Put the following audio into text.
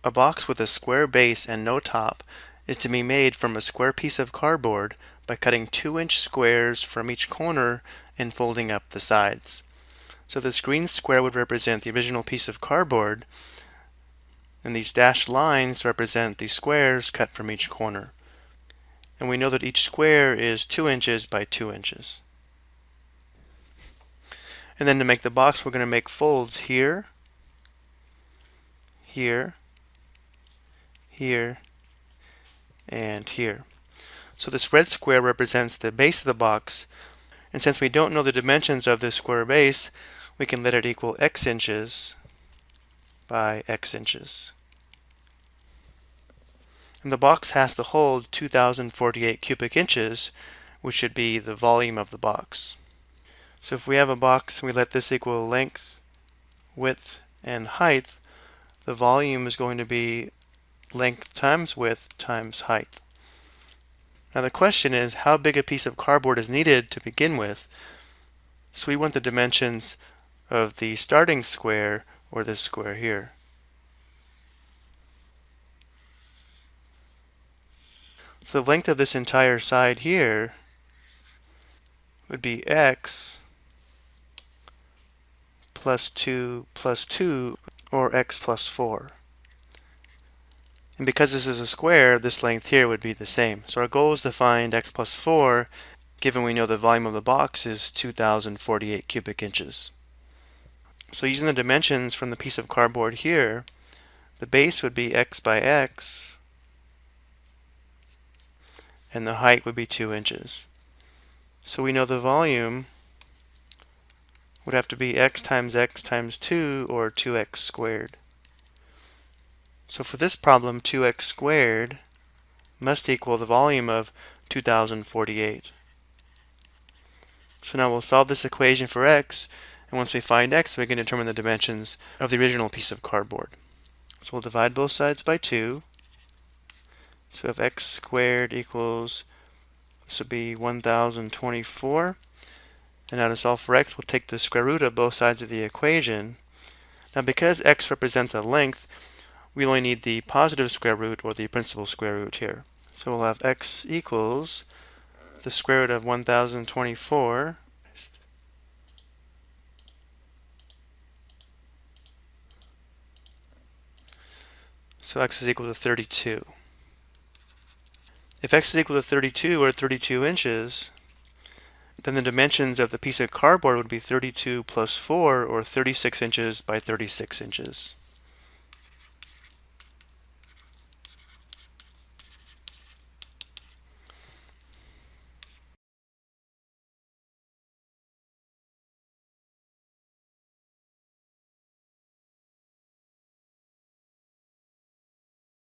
A box with a square base and no top is to be made from a square piece of cardboard by cutting 2-inch squares from each corner and folding up the sides. So this green square would represent the original piece of cardboard, and these dashed lines represent the squares cut from each corner. And we know that each square is 2 inches by 2 inches. And then to make the box, we're going to make folds here, here, here, and here. So this red square represents the base of the box, and since we don't know the dimensions of this square base, we can let it equal x inches by x inches. And the box has to hold 2048 cubic inches, which should be the volume of the box. So if we have a box and we let this equal length, width, and height, the volume is going to be length times width times height. Now the question is, how big a piece of cardboard is needed to begin with? So we want the dimensions of the starting square, or this square here. So the length of this entire side here would be x plus 2 plus 2, or x plus 4. And because this is a square, this length here would be the same. So our goal is to find x plus 4, given we know the volume of the box is 2048 cubic inches. So using the dimensions from the piece of cardboard here, the base would be x by x, and the height would be 2 inches. So we know the volume would have to be x times 2, or 2x squared. So for this problem, 2x squared must equal the volume of 2048. So now we'll solve this equation for x, and once we find x, we can determine the dimensions of the original piece of cardboard. So we'll divide both sides by 2. So if x squared equals, this would be 1024. And now to solve for x, we'll take the square root of both sides of the equation. Now because x represents a length, we only need the positive square root, or the principal square root here. So we'll have x equals the square root of 1024 so x is equal to 32. If x is equal to 32, or 32 inches, then the dimensions of the piece of cardboard would be 32 plus 4, or 36 inches by 36 inches.